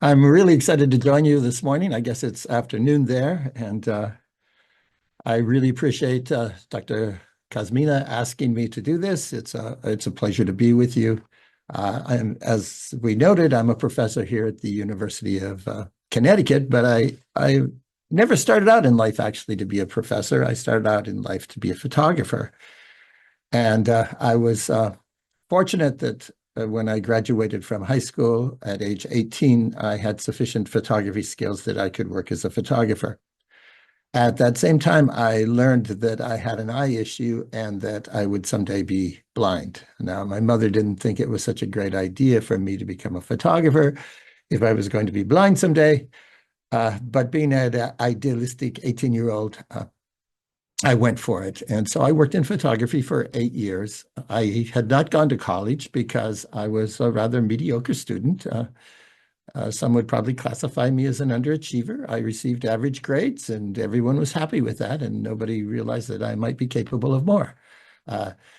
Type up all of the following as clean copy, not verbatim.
I'm really excited to join you this morning. I guess it's afternoon there, and I really appreciate Dr. Kazmina asking me to do this. It's a pleasure to be with you. As we noted, I'm a professor here at the University of Connecticut, but I never started out in life actually to be a professor. I started out in life to be a photographer, and I was fortunate that when I graduated from high school at age 18, I had sufficient photography skills that I could work as a photographer. At that same time, I learned that I had an eye issue and that I would someday be blind. Now, my mother didn't think it was such a great idea for me to become a photographer if I was going to be blind someday. But being an idealistic 18-year-old, I went for it. And so I worked in photography for 8 years. I had not gone to college because I was a rather mediocre student. Some would probably classify me as an underachiever. I received average grades, and everyone was happy with that, and nobody realized that I might be capable of more.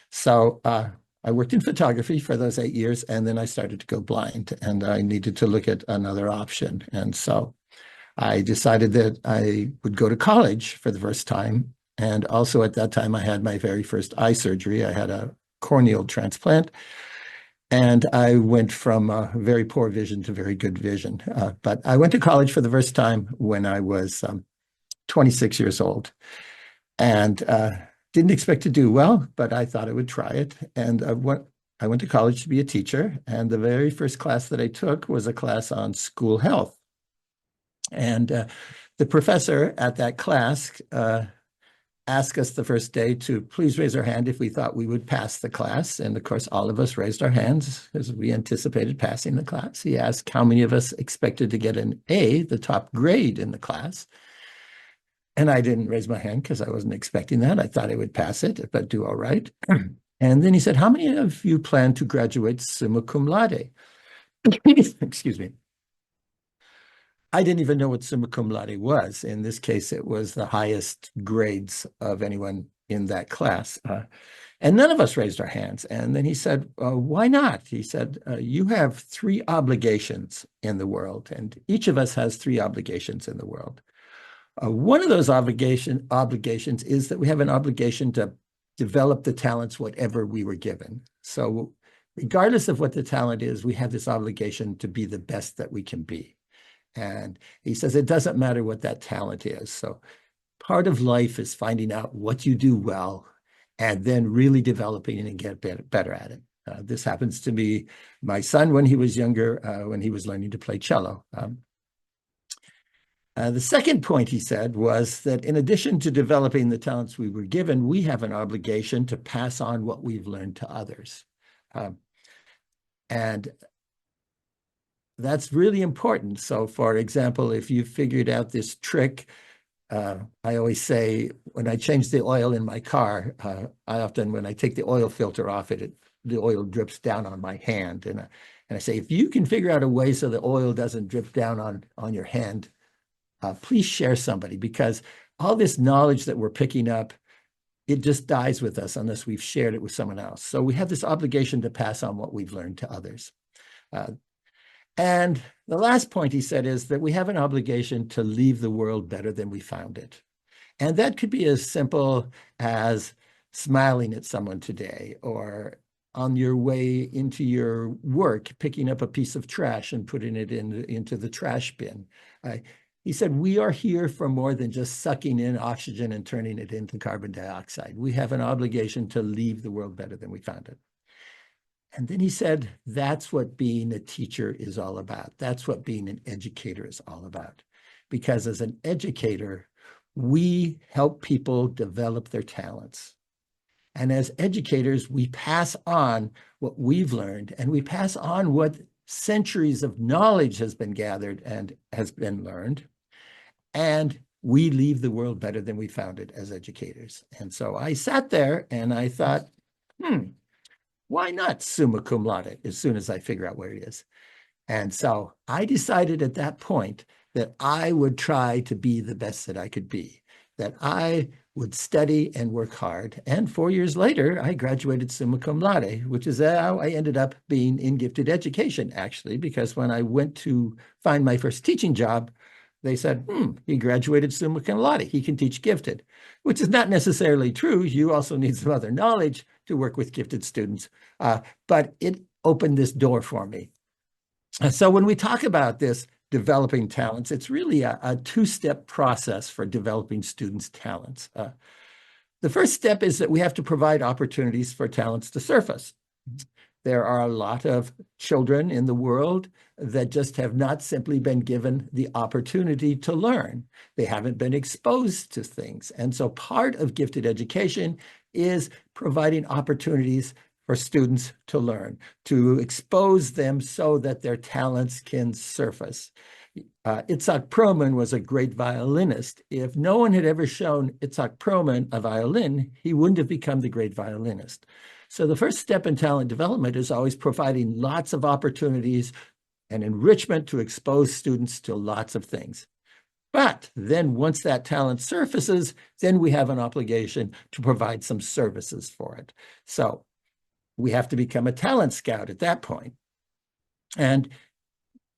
So I worked in photography for those 8 years, and then I started to go blind, and I needed to look at another option. And so I decided that I would go to college for the first time. And also at that time, I had my very first eye surgery. I had a corneal transplant. And I went from very poor vision to very good vision. But I went to college for the first time when I was 26 years old and didn't expect to do well, but I thought I would try it. And I went to college to be a teacher. And the very first class that I took was a class on school health. And the professor at that class asked us the first day to please raise our hand if we thought we would pass the class. And of course, all of us raised our hands because we anticipated passing the class. He asked how many of us expected to get an A, the top grade in the class. And I didn't raise my hand because I wasn't expecting that. I thought I would pass it, but do all right. And then he said, how many of you plan to graduate summa cum laude? Excuse me. I didn't even know what summa cum laude was. In this case, it was the highest grades of anyone in that class. And none of us raised our hands. And then he said, why not? He said, you have three obligations in the world, and each of us has three obligations in the world. One of those obligations is that we have an obligation to develop the talents whatever we were given. So regardless of what the talent is, we have this obligation to be the best that we can be. And he says it doesn't matter what that talent is. So part of life is finding out what you do well and then really developing it and get better at it. This happens to be my son when he was younger, when he was learning to play cello. The second point he said was that in addition to developing the talents we were given, we have an obligation to pass on what we've learned to others. And that's really important. So for example, if you figured out this trick, I always say when I change the oil in my car, I often, when I take the oil filter off it, the oil drips down on my hand. And I say, if you can figure out a way so the oil doesn't drip down on your hand, please share somebody, because all this knowledge that we're picking up, it just dies with us unless we've shared it with someone else. So we have this obligation to pass on what we've learned to others. And the last point he said is that we have an obligation to leave the world better than we found it. And that could be as simple as smiling at someone today, or on your way into your work, picking up a piece of trash and putting it into the trash bin. He said, we are here for more than just sucking in oxygen and turning it into carbon dioxide. We have an obligation to leave the world better than we found it. And then he said, that's what being a teacher is all about. That's what being an educator is all about. Because as an educator, we help people develop their talents. And as educators, we pass on what we've learned, and we pass on what centuries of knowledge has been gathered and has been learned. And we leave the world better than we found it as educators. And so I sat there and I thought, why not summa cum laude as soon as I figure out where it is? And so I decided at that point that I would try to be the best that I could be, that I would study and work hard. And 4 years later, I graduated summa cum laude, which is how I ended up being in gifted education, actually, because when I went to find my first teaching job, they said, he graduated summa cum laude. He can teach gifted, which is not necessarily true. You also need some other knowledge to work with gifted students. But it opened this door for me. So when we talk about this, developing talents, it's really a two-step process for developing students' talents. The first step is that we have to provide opportunities for talents to surface. There are a lot of children in the world that just have not simply been given the opportunity to learn. They haven't been exposed to things. And so part of gifted education is providing opportunities for students to learn, to expose them so that their talents can surface. Itzhak Perlman was a great violinist. If no one had ever shown Itzhak Perlman a violin, he wouldn't have become the great violinist. So the first step in talent development is always providing lots of opportunities and enrichment to expose students to lots of things. But then once that talent surfaces, then we have an obligation to provide some services for it. So we have to become a talent scout at that point. And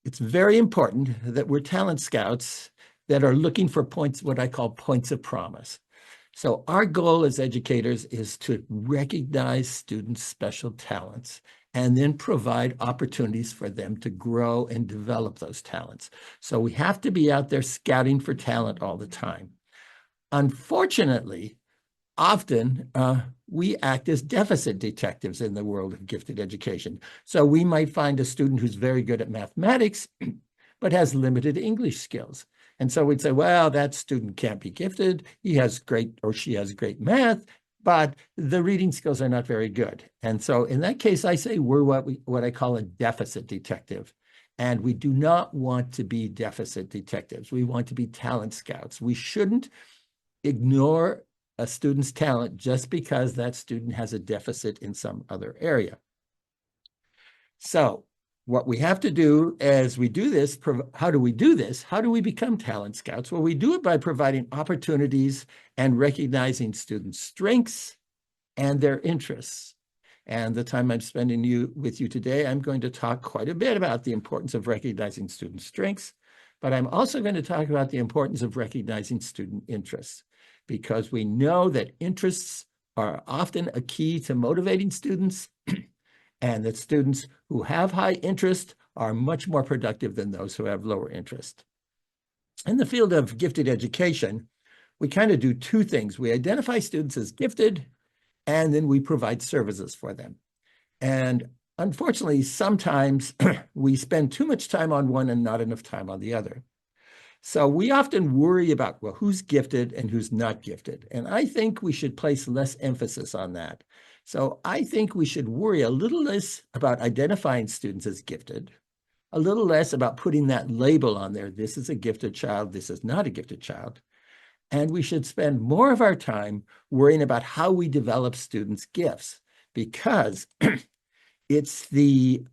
it's very important that we're talent scouts that are looking for points, what I call points of promise. So our goal as educators is to recognize students' special talents and then provide opportunities for them to grow and develop those talents. So we have to be out there scouting for talent all the time. Unfortunately, often we act as deficit detectives in the world of gifted education. So we might find a student who's very good at mathematics, but has limited English skills. And so we'd say, well, that student can't be gifted. He has great, or she has great math, but the reading skills are not very good. And so in that case, I say we're what I call a deficit detective. And we do not want to be deficit detectives. We want to be talent scouts. We shouldn't ignore a student's talent just because that student has a deficit in some other area. So what we have to do as we do this, how do we do this? How do we become talent scouts? Well, we do it by providing opportunities and recognizing students' strengths and their interests. And the time I'm spending with you today, I'm going to talk quite a bit about the importance of recognizing student strengths, but I'm also going to talk about the importance of recognizing student interests, because we know that interests are often a key to motivating students, and that students who have high interest are much more productive than those who have lower interest. In the field of gifted education, we kind of do two things. We identify students as gifted, and then we provide services for them. And unfortunately, sometimes we spend too much time on one and not enough time on the other. So we often worry about, well, who's gifted and who's not gifted. And I think we should place less emphasis on that. So I think we should worry a little less about identifying students as gifted, a little less about putting that label on there. This is a gifted child, this is not a gifted child. And we should spend more of our time worrying about how we develop students' gifts, because it's the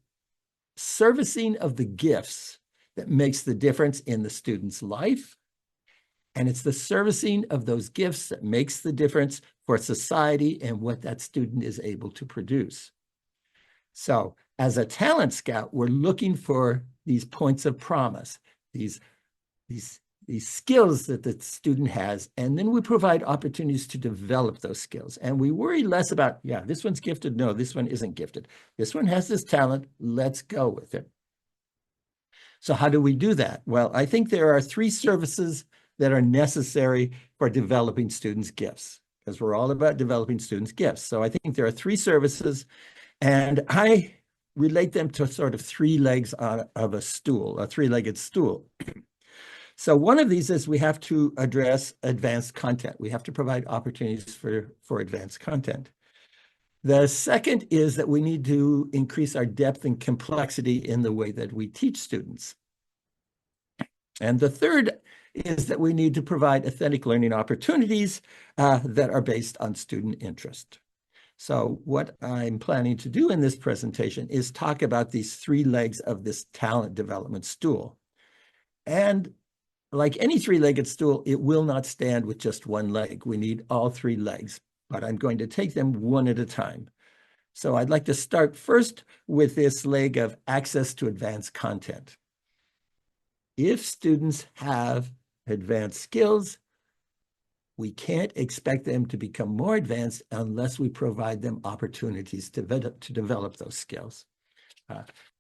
servicing of the gifts that makes the difference in the student's life. And it's the servicing of those gifts that makes the difference for society and what that student is able to produce. So as a talent scout, we're looking for these points of promise, these skills that the student has, and then we provide opportunities to develop those skills. And we worry less about, yeah, this one's gifted. No, this one isn't gifted. This one has this talent. Let's go with it. So how do we do that? Well, I think there are three services that are necessary for developing students' gifts, because we're all about developing students' gifts. So I think there are three services, and I relate them to sort of three legs of a stool, a three-legged stool. So one of these is we have to address advanced content. We have to provide opportunities for advanced content. The second is that we need to increase our depth and complexity in the way that we teach students. And the third is that we need to provide authentic learning opportunities that are based on student interest. So what I'm planning to do in this presentation is talk about these three legs of this talent development stool. And like any three-legged stool, it will not stand with just one leg. We need all three legs, but I'm going to take them one at a time. So I'd like to start first with this leg of access to advanced content. If students have advanced skills, we can't expect them to become more advanced unless we provide them opportunities to develop those skills.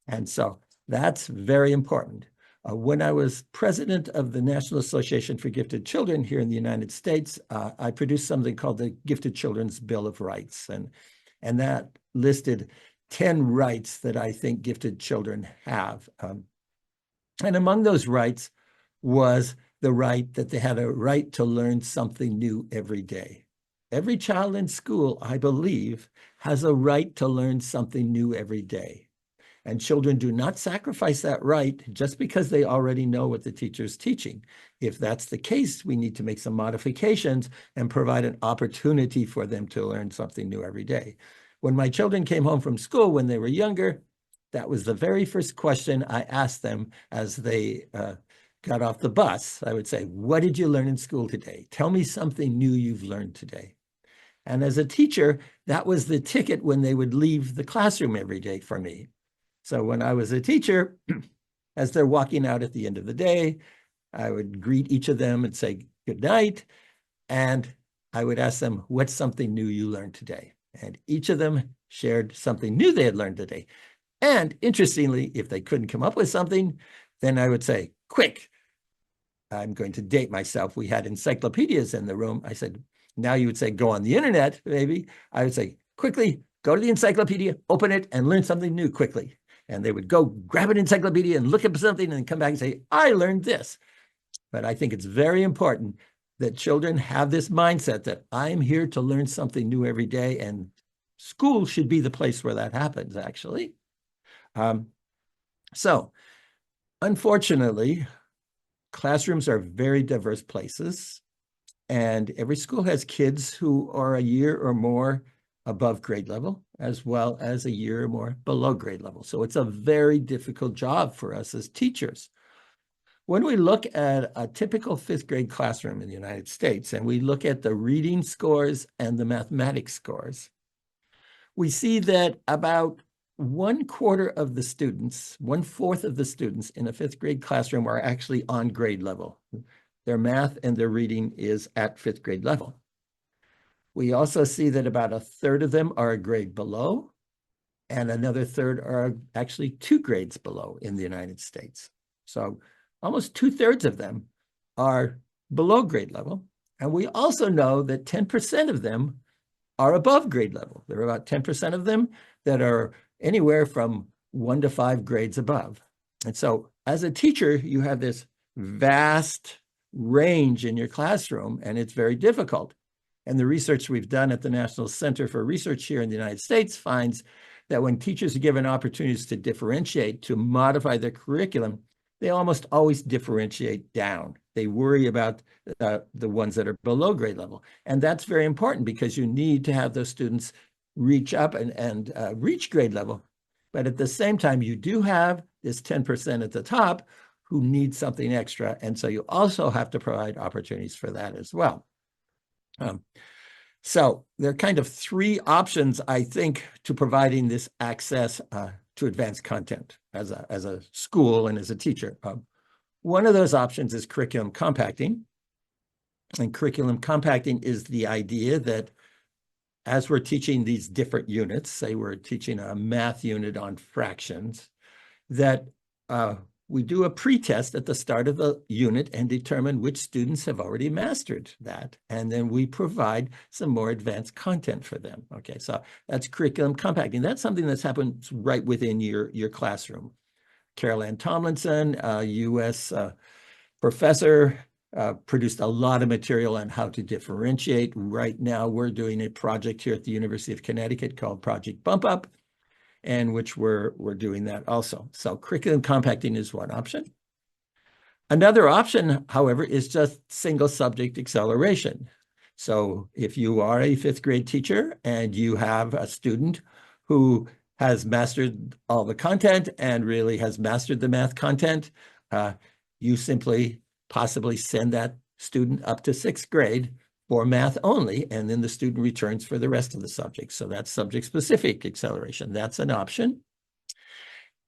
And so that's very important. When I was president of the National Association for Gifted Children here in the United States, I produced something called the Gifted Children's Bill of Rights. And that listed 10 rights that I think gifted children have. And among those rights was the right that they had a right to learn something new every day. Every child in school, I believe, has a right to learn something new every day. And children do not sacrifice that right just because they already know what the teacher's teaching. If that's the case, we need to make some modifications and provide an opportunity for them to learn something new every day. When my children came home from school when they were younger, that was the very first question I asked them as they got off the bus. I would say, what did you learn in school today? Tell me something new you've learned today. And as a teacher, that was the ticket when they would leave the classroom every day for me. So when I was a teacher, as they're walking out at the end of the day, I would greet each of them and say good night. And I would ask them, what's something new you learned today? And each of them shared something new they had learned today. And interestingly, if they couldn't come up with something, then I would say, quick, I'm going to date myself. We had encyclopedias in the room. I said, now you would say, go on the internet, maybe. I would say, quickly, go to the encyclopedia, open it, and learn something new quickly. And they would go grab an encyclopedia and look at something and come back and say, I learned this. But I think it's very important that children have this mindset that I'm here to learn something new every day, and school should be the place where that happens, actually. So, unfortunately, classrooms are very diverse places, and every school has kids who are a year or more above grade level, as well as a year or more below grade level. So it's a very difficult job for us as teachers. When we look at a typical fifth grade classroom in the United States, and we look at the reading scores and the mathematics scores, we see that about 1/4 of the students, 1/4 of the students in a fifth grade classroom are actually on grade level. Their math and their reading is at fifth grade level. We also see that about 1/3 of them are a grade below, and another third are actually 2 grades below in the United States. So almost 2/3 of them are below grade level. And we also know that 10% of them are above grade level. There are about 10% of them that are anywhere from 1 to 5 grades above. And so as a teacher, you have this vast range in your classroom, and it's very difficult. And the research we've done at the National Center for Research here in the United States finds that when teachers are given opportunities to differentiate, to modify their curriculum, they almost always differentiate down. They worry about the ones that are below grade level. And that's very important because you need to have those students reach up and reach grade level. But at the same time, you do have this 10% at the top who need something extra. And so you also have to provide opportunities for that as well. So there are kind of 3 options, I think, to providing this access to advanced content as a school and as a teacher. One of those options is curriculum compacting. And curriculum compacting is the idea that as we're teaching these different units, say we're teaching a math unit on fractions, that we do a pretest at the start of the unit and determine which students have already mastered that. And then we provide some more advanced content for them. Okay, so that's curriculum compacting. That's something that's happened right within your classroom. Carol Ann Tomlinson, a US professor, produced a lot of material on how to differentiate. Right now, we're doing a project here at the University of Connecticut called Project Bump Up, and which we're doing that also. So curriculum compacting is one option. Another option, however, is just single subject acceleration. So if you are a fifth grade teacher and you have a student who has mastered all the content and really has mastered the math content, you simply possibly send that student up to 6th grade for math only, and then the student returns for the rest of the subjects. So that's subject-specific acceleration. That's an option.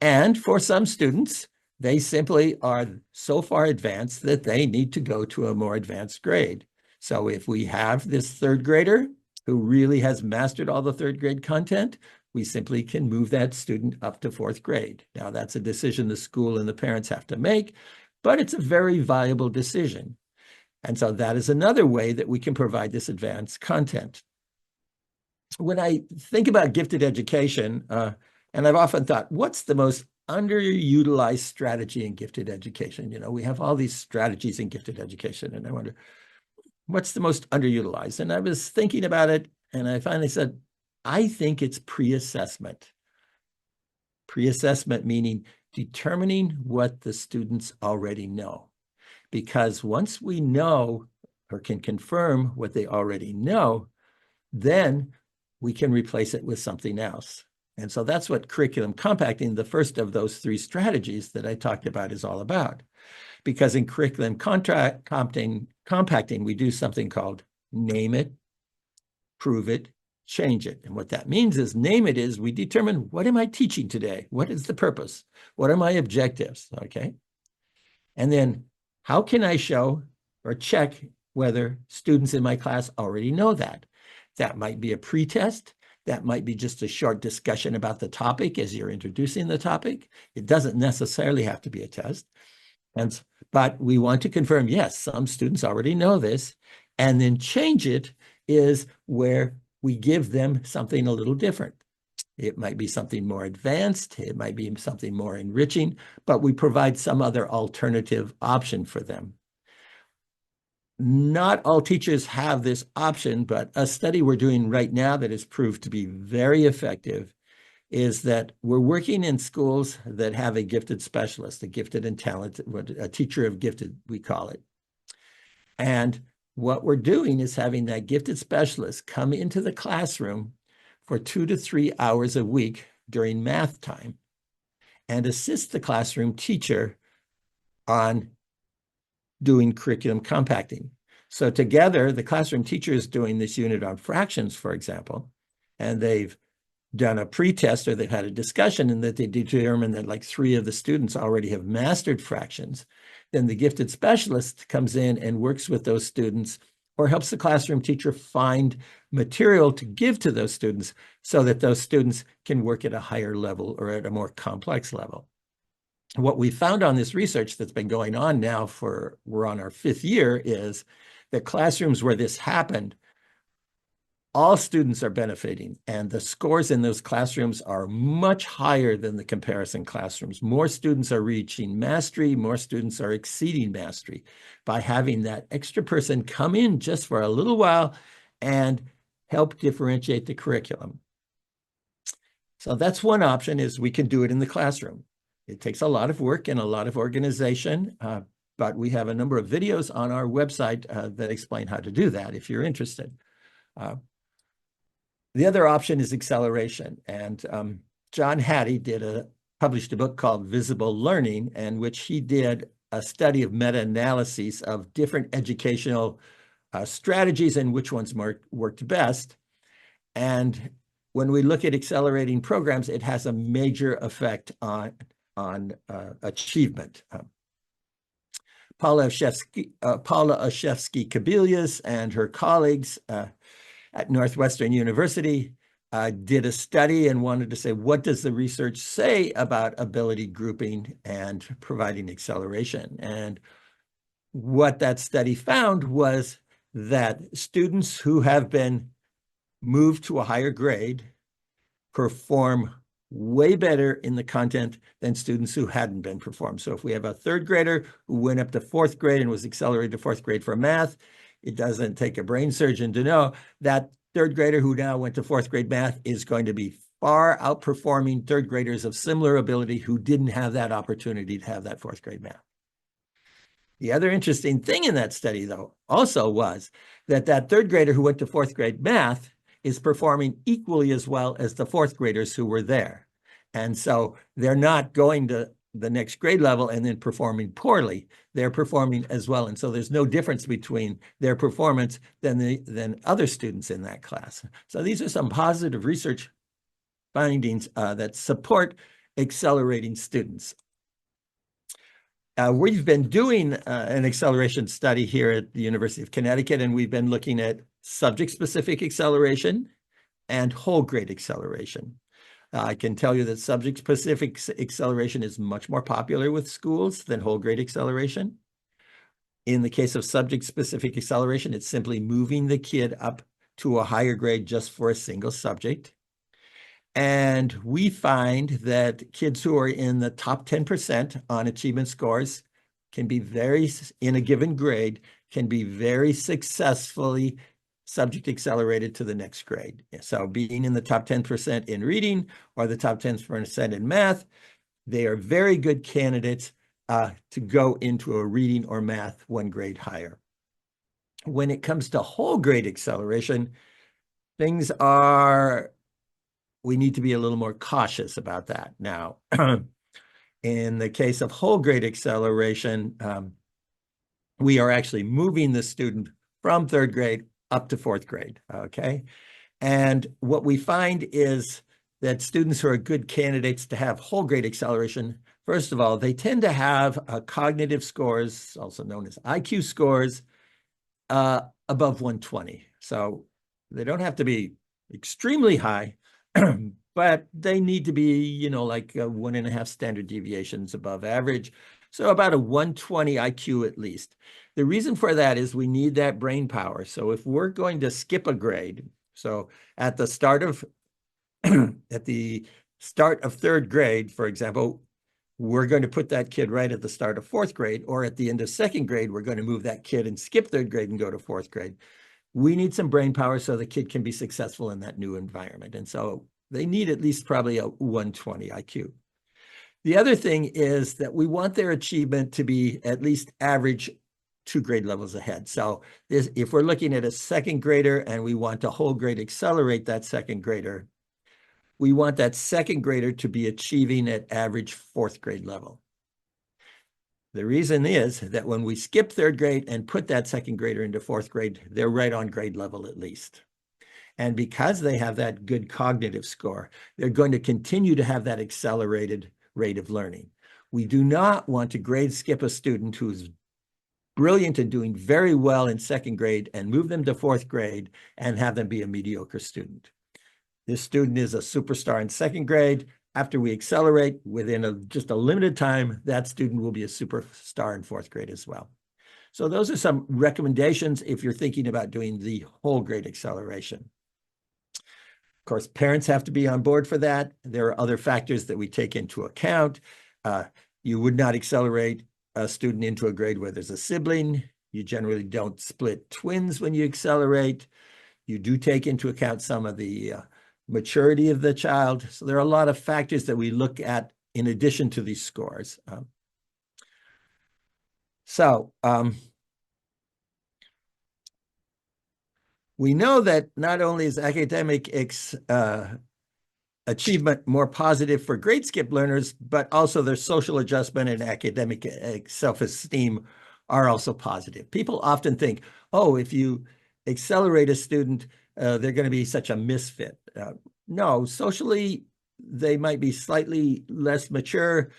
And for some students, they simply are so far advanced that they need to go to a more advanced grade. So if we have this 3rd grader who really has mastered all the 3rd grade content, we simply can move that student up to 4th grade. Now, that's a decision the school and the parents have to make, but it's a very viable decision. And so that is another way that we can provide this advanced content. When I think about gifted education, and I've often thought, what's the most underutilized strategy in gifted education? You know, we have all these strategies in gifted education, and I wonder, what's the most underutilized? And I was thinking about it, and I finally said, I think it's pre-assessment. Pre-assessment meaning determining what the students already know. Because once we know or can confirm what they already know, then we can replace it with something else. And so that's what curriculum compacting, the first of those 3 strategies that I talked about, is all about. Because in curriculum compacting, we do something called name it, prove it, change it. And what that means is name it is we determine, what am I teaching today? What is the purpose? What are my objectives? Okay. And then how can I show or check whether students in my class already know that? That might be a pretest. That might be just a short discussion about the topic as you're introducing the topic. It doesn't necessarily have to be a test. But we want to confirm, yes, some students already know this. And then change it is where we give them something a little different. It might be something more advanced. It might be something more enriching, but we provide some other alternative option for them. Not all teachers have this option, but a study we're doing right now that has proved to be very effective is that we're working in schools that have a gifted specialist, a gifted and talented, a teacher of gifted, we call it. And what we're doing is having that gifted specialist come into the classroom for 2 to 3 hours a week during math time and assist the classroom teacher on doing curriculum compacting. So together, the classroom teacher is doing this unit on fractions, for example, and they've done a pre-test or they've had a discussion and that they determined that like 3 of the students already have mastered fractions. Then the gifted specialist comes in and works with those students or helps the classroom teacher find material to give to those students so that those students can work at a higher level or at a more complex level. What we found on this research that's been going on now we're on our 5th year, is that classrooms where this happened, all students are benefiting, and the scores in those classrooms are much higher than the comparison classrooms. More students are reaching mastery, more students are exceeding mastery by having that extra person come in just for a little while and help differentiate the curriculum. So that's one option, is we can do it in the classroom. It takes a lot of work and a lot of organization, but we have a number of videos on our website that explain how to do that if you're interested. The other option is acceleration. And John Hattie published a book called Visible Learning, in which he did a study of meta-analyses of different educational strategies and which ones worked best. And when we look at accelerating programs, it has a major effect on achievement. Paula Oshevsky-Kabilius and her colleagues at Northwestern University did a study and wanted to say, what does the research say about ability grouping and providing acceleration? And what that study found was that students who have been moved to a higher grade perform way better in the content than students who hadn't been performed. So if we have a 3rd grader who went up to 4th grade and was accelerated to 4th grade for math, it doesn't take a brain surgeon to know that 3rd grader who now went to 4th grade math is going to be far outperforming 3rd graders of similar ability who didn't have that opportunity to have that 4th grade math. The other interesting thing in that study, though, also was that 3rd grader who went to 4th grade math is performing equally as well as the 4th graders who were there. And so they're not going to the next grade level and then performing poorly. They're performing as well. And so there's no difference between their performance than other students in that class. So these are some positive research findings that support accelerating students. We've been doing an acceleration study here at the University of Connecticut, and we've been looking at subject-specific acceleration and whole grade acceleration. I can tell you that subject-specific acceleration is much more popular with schools than whole grade acceleration. In the case of subject-specific acceleration, it's simply moving the kid up to a higher grade just for a single subject. And we find that kids who are in the top 10% on achievement scores can be in a given grade, can be very successfully subject accelerated to the next grade. So being in the top 10% in reading or the top 10% in math, they are very good candidates to go into a reading or math one grade higher. When it comes to whole grade acceleration, we need to be a little more cautious about that. Now, in the case of whole grade acceleration, we are actually moving the student from third grade up to fourth grade, okay? And what we find is that students who are good candidates to have whole grade acceleration, first of all, they tend to have cognitive scores, also known as IQ scores, above 120. So they don't have to be extremely high, but they need to be, like 1.5 standard deviations above average. So about a 120 IQ at least. The reason for that is we need that brain power. So if we're going to skip a grade, so at the start of third grade, for example, we're going to put that kid right at the start of fourth grade, or at the end of second grade, we're going to move that kid and skip third grade and go to fourth grade. We need some brain power so the kid can be successful in that new environment. And so they need at least probably a 120 IQ. The other thing is that we want their achievement to be at least average 2 grade levels ahead. So if we're looking at a second grader and we want to whole grade accelerate that second grader, we want that second grader to be achieving at average fourth grade level. The reason is that when we skip third grade and put that second grader into fourth grade, they're right on grade level at least. And because they have that good cognitive score, they're going to continue to have that accelerated rate of learning. We do not want to grade skip a student who's brilliant and doing very well in second grade and move them to fourth grade and have them be a mediocre student. This student is a superstar in second grade. After we accelerate, within just a limited time, that student will be a superstar in fourth grade as well. So those are some recommendations if you're thinking about doing the whole grade acceleration. Of course, parents have to be on board for that. There are other factors that we take into account. You would not accelerate a student into a grade where there's a sibling. You generally don't split twins when you accelerate. You do take into account some of the maturity of the child. So there are a lot of factors that we look at in addition to these scores. We know that not only is academic achievement more positive for grade skip learners, but also their social adjustment and academic self-esteem are also positive. People often think, oh, if you accelerate a student, they're going to be such a misfit. No, socially, they might be slightly less mature,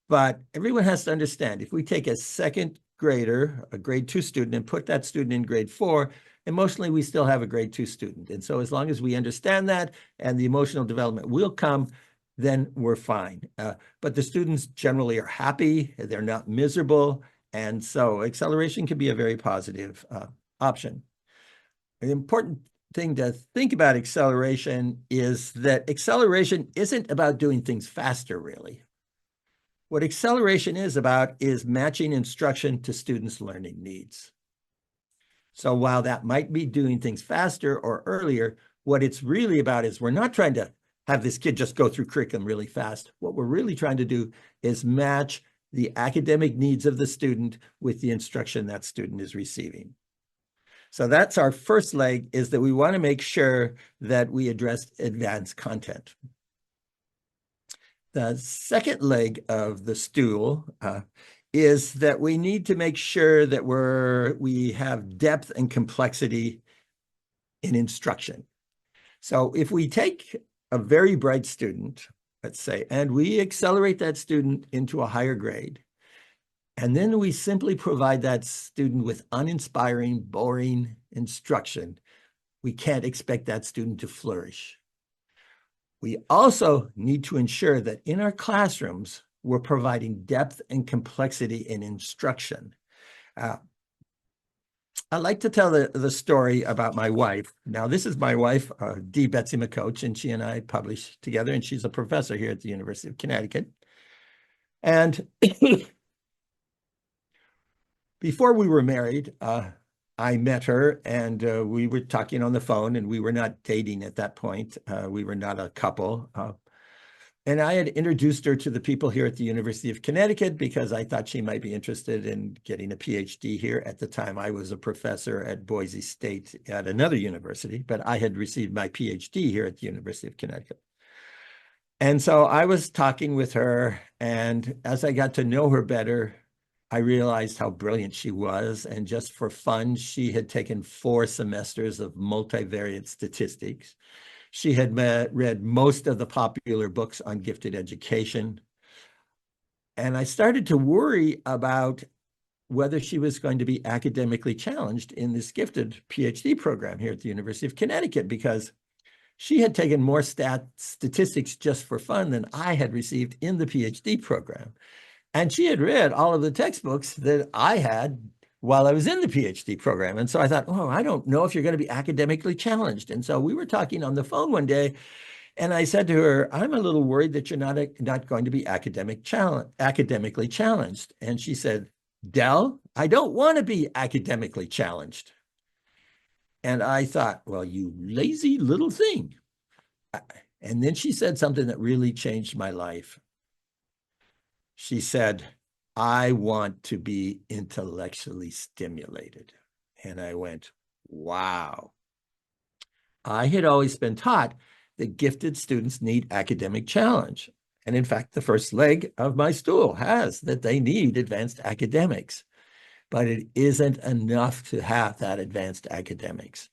but everyone has to understand, if we take a second grader, a grade 2 student, and put that student in grade 4, emotionally, we still have a grade 2 student. And so as long as we understand that and the emotional development will come, then we're fine. But the students generally are happy, they're not miserable, and so acceleration can be a very positive option. An important thing to think about acceleration is that acceleration isn't about doing things faster, really. What acceleration is about is matching instruction to students' learning needs. So while that might be doing things faster or earlier, what it's really about is we're not trying to have this kid just go through curriculum really fast. What we're really trying to do is match the academic needs of the student with the instruction that student is receiving. So that's our first leg, is that we want to make sure that we address advanced content. The second leg of the stool is that we need to make sure that we have depth and complexity in instruction. So if we take a very bright student, let's say, and we accelerate that student into a higher grade, and then we simply provide that student with uninspiring, boring instruction, we can't expect that student to flourish. We also need to ensure that in our classrooms, we're providing depth and complexity in instruction. I like to tell the story about my wife. Now, this is my wife, D. Betsy McCoach, and she and I published together, and she's a professor here at the University of Connecticut. And before we were married, I met her, and we were talking on the phone, and we were not dating at that point. We were not a couple. And I had introduced her to the people here at the University of Connecticut because I thought she might be interested in getting a PhD here. At the time, I was a professor at Boise State at another university, but I had received my PhD here at the University of Connecticut. And so I was talking with her, and as I got to know her better, I realized how brilliant she was. And just for fun, she had taken 4 semesters of multivariate statistics. She had read most of the popular books on gifted education. And I started to worry about whether she was going to be academically challenged in this gifted PhD program here at the University of Connecticut, because she had taken more statistics just for fun than I had received in the PhD program. And she had read all of the textbooks that I had while I was in the PhD program. And so I thought, oh, I don't know if you're going to be academically challenged. And so we were talking on the phone one day, and I said to her, I'm a little worried that you're not going to be academically challenged. And she said, Del, I don't want to be academically challenged. And I thought, well, you lazy little thing. And then she said something that really changed my life. She said, I want to be intellectually stimulated. And I went, wow. I had always been taught that gifted students need academic challenge. And in fact, the first leg of my stool has that they need advanced academics. But it isn't enough to have that advanced academics.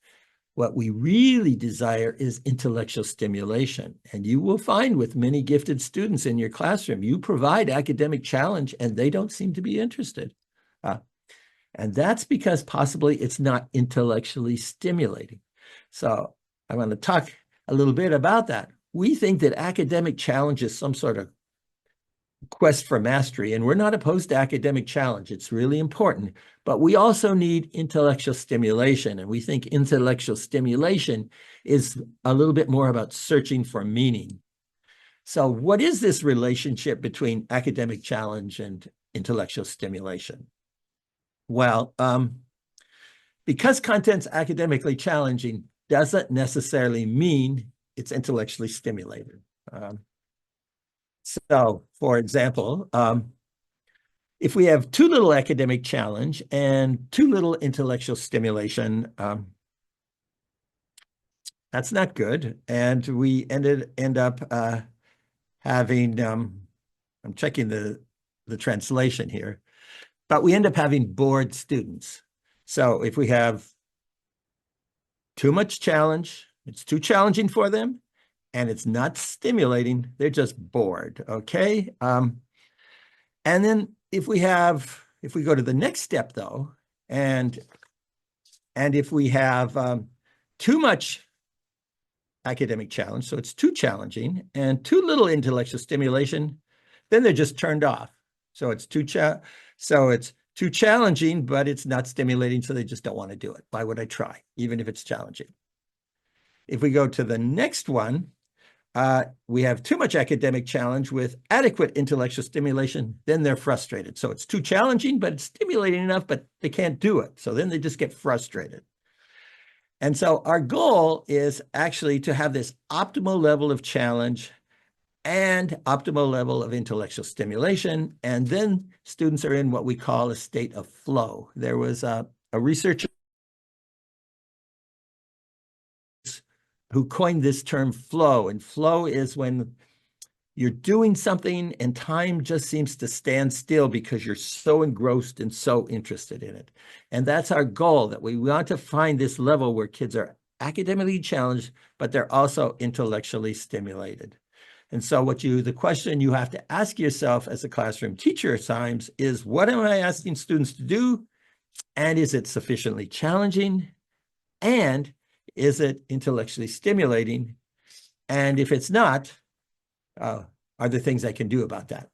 What we really desire is intellectual stimulation. And you will find with many gifted students in your classroom, you provide academic challenge and they don't seem to be interested. And that's because possibly it's not intellectually stimulating. So I want to talk a little bit about that. We think that academic challenge is some sort of quest for mastery, and we're not opposed to academic challenge. It's really important, but we also need intellectual stimulation, and we think intellectual stimulation is a little bit more about searching for meaning. So what is this relationship between academic challenge and intellectual stimulation? Well, because content's academically challenging doesn't necessarily mean it's intellectually stimulated. So, for example, if we have too little academic challenge and too little intellectual stimulation, that's not good. And we end up having, I'm checking the translation here, but we end up having bored students. So if we have too much challenge, it's too challenging for them, and it's not stimulating, they're just bored, okay? And then if we go to the next step though, and if we have too much academic challenge, so it's too challenging, and too little intellectual stimulation, then they're just turned off. So it's too challenging, but it's not stimulating, so they just don't want to do it. Why would I try, even if it's challenging? If we go to the next one, we have too much academic challenge with adequate intellectual stimulation, then they're frustrated. So it's too challenging, but it's stimulating enough, but they can't do it. So then they just get frustrated. And so our goal is actually to have this optimal level of challenge and optimal level of intellectual stimulation. And then students are in what we call a state of flow. There was a researcher who coined this term flow, and flow is when You're doing something and time just seems to stand still because you're so engrossed and so interested in it. And that's our goal, that we want to find this level where kids are academically challenged, but they're also intellectually stimulated. And so the question you have to ask yourself as a classroom teacher at times is, what am I asking students to do? And is it sufficiently challenging? And is it intellectually stimulating? And if it's not, are there things I can do about that?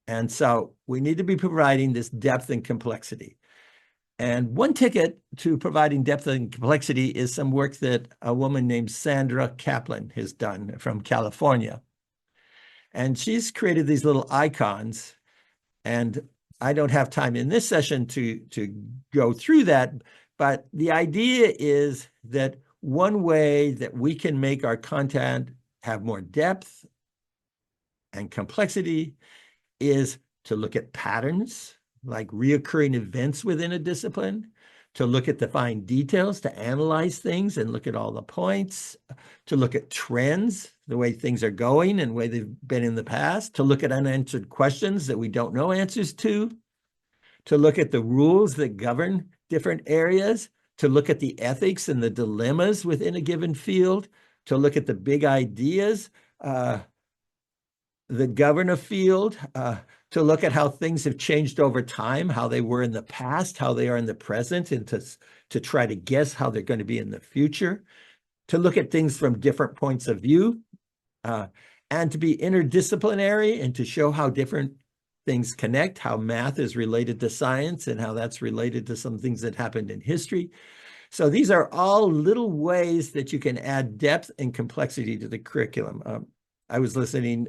And so we need to be providing this depth and complexity. And one ticket to providing depth and complexity is some work that a woman named Sandra Kaplan has done from California. And she's created these little icons. And I don't have time in this session to go through that, but the idea is that one way that we can make our content have more depth and complexity is to look at patterns, like reoccurring events within a discipline, to look at the fine details, to analyze things and look at all the points, to look at trends, the way things are going and the way they've been in the past, to look at unanswered questions that we don't know answers to look at the rules that govern different areas, to look at the ethics and the dilemmas within a given field, to look at the big ideas that govern a field, to look at how things have changed over time, how they were in the past, how they are in the present, and to try to guess how they're going to be in the future, to look at things from different points of view, and to be interdisciplinary and to show how different things connect, how math is related to science and how that's related to some things that happened in history. So these are all little ways that you can add depth and complexity to the curriculum. I was listening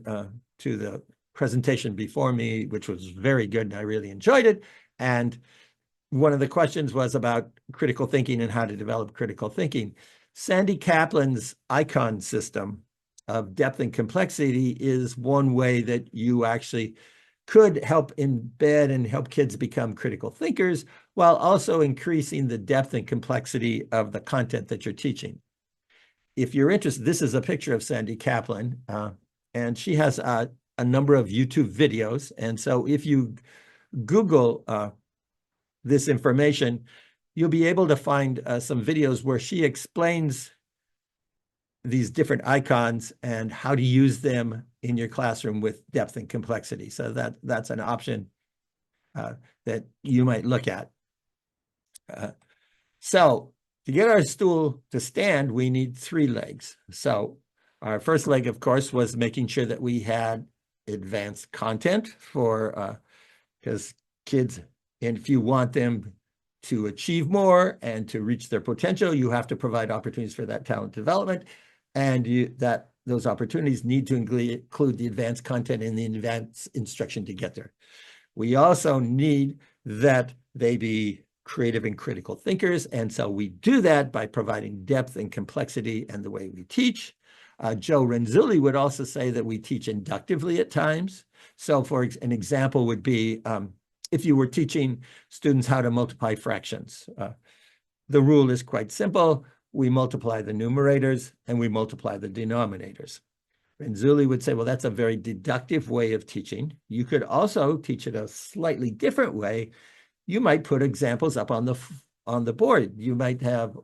to the presentation before me, which was very good, and I really enjoyed it. And one of the questions was about critical thinking and how to develop critical thinking. Sandy Kaplan's icon system of depth and complexity is one way that you actually could help embed and help kids become critical thinkers while also increasing the depth and complexity of the content that you're teaching. If you're interested, this is a picture of Sandy Kaplan, and she has a number of YouTube videos. And so if you Google this information, you'll be able to find some videos where she explains these different icons and how to use them in your classroom with depth and complexity. So that's an option that you might look at. So to get our stool to stand, we need 3 legs. So our first leg, of course, was making sure that we had advanced content for, because kids, and if you want them to achieve more and to reach their potential, you have to provide opportunities for that talent development. And those opportunities need to include the advanced content and the advanced instruction to get there. We also need that they be creative and critical thinkers. And so we do that by providing depth and complexity and the way we teach. Joe Renzulli would also say that we teach inductively at times. So for an example would be if you were teaching students how to multiply fractions. The rule is quite simple. We multiply the numerators and we multiply the denominators. Renzulli would say, well, that's a very deductive way of teaching. You could also teach it a slightly different way. You might put examples up on the board. You might have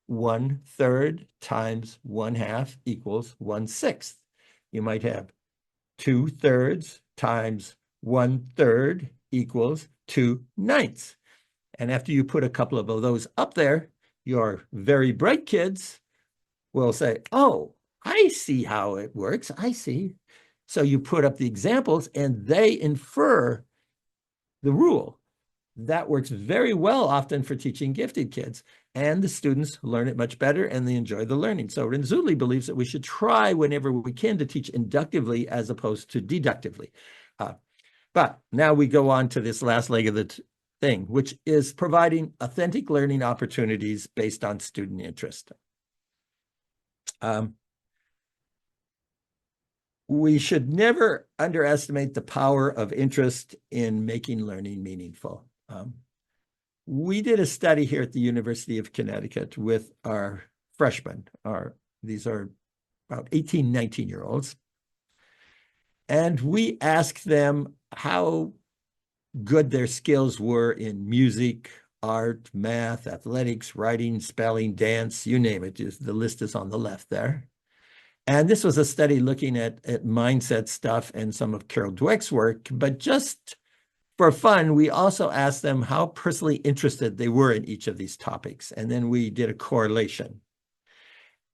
1/3 times 1/2 equals 1/6. You might have 2/3 times 1/3 equals 2/9. And after you put a couple of those up there, your very bright kids will say, oh, I see how it works. I see. So you put up the examples and they infer the rule. That works very well often for teaching gifted kids, and the students learn it much better and they enjoy the learning. So Renzulli believes that we should try whenever we can to teach inductively as opposed to deductively. But now we go on to this last leg of the thing, which is providing authentic learning opportunities based on student interest. We should never underestimate the power of interest in making learning meaningful. We did a study here at the University of Connecticut with our freshmen. These are about 18, 19-year-olds. And we asked them how good their skills were in music, art, math, athletics, writing, spelling, dance, you name it. Just the list is on the left there. And this was a study looking at mindset stuff and some of Carol Dweck's work, but just for fun, we also asked them how personally interested they were in each of these topics. And then we did a correlation.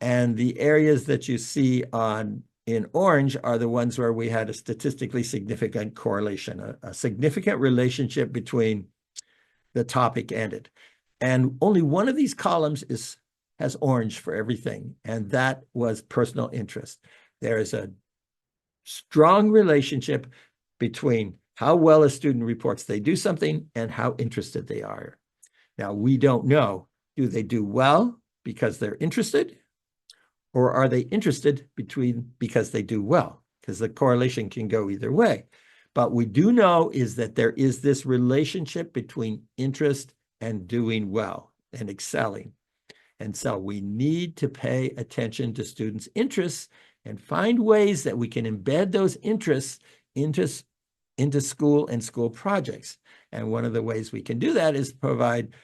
And the areas that you see in orange are the ones where we had a statistically significant correlation, a significant relationship between the topic and it. And only one of these columns has orange for everything, and that was personal interest. There is a strong relationship between how well a student reports they do something and how interested they are. Now, we don't know, do they do well because they're interested, or are they interested because they do well? Because the correlation can go either way. But we do know is that there is this relationship between interest and doing well and excelling. And so we need to pay attention to students' interests and find ways that we can embed those interests into school and school projects. And one of the ways we can do that is provide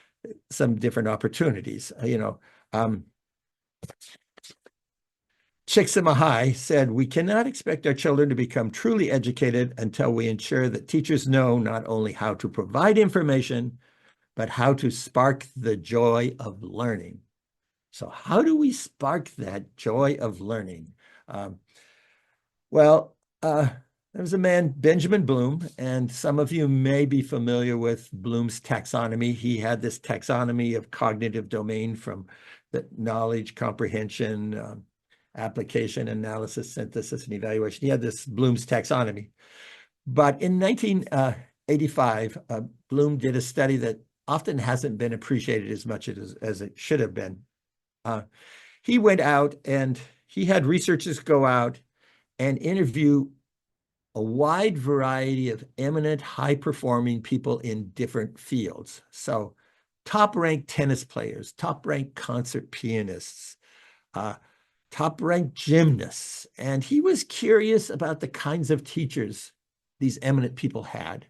some different opportunities. Csikszentmihalyi said, "We cannot expect our children to become truly educated until we ensure that teachers know not only how to provide information, but how to spark the joy of learning." So how do we spark that joy of learning? There was a man, Benjamin Bloom, and some of you may be familiar with Bloom's taxonomy. He had this taxonomy of cognitive domain from the knowledge, comprehension, application, analysis, synthesis, and evaluation. He had this Bloom's taxonomy. But in 1985, Bloom did a study that often hasn't been appreciated as much as it should have been. He went out and he had researchers go out and interview a wide variety of eminent, high-performing people in different fields. So top-ranked tennis players, top-ranked concert pianists, top-ranked gymnasts. And he was curious about the kinds of teachers these eminent people had.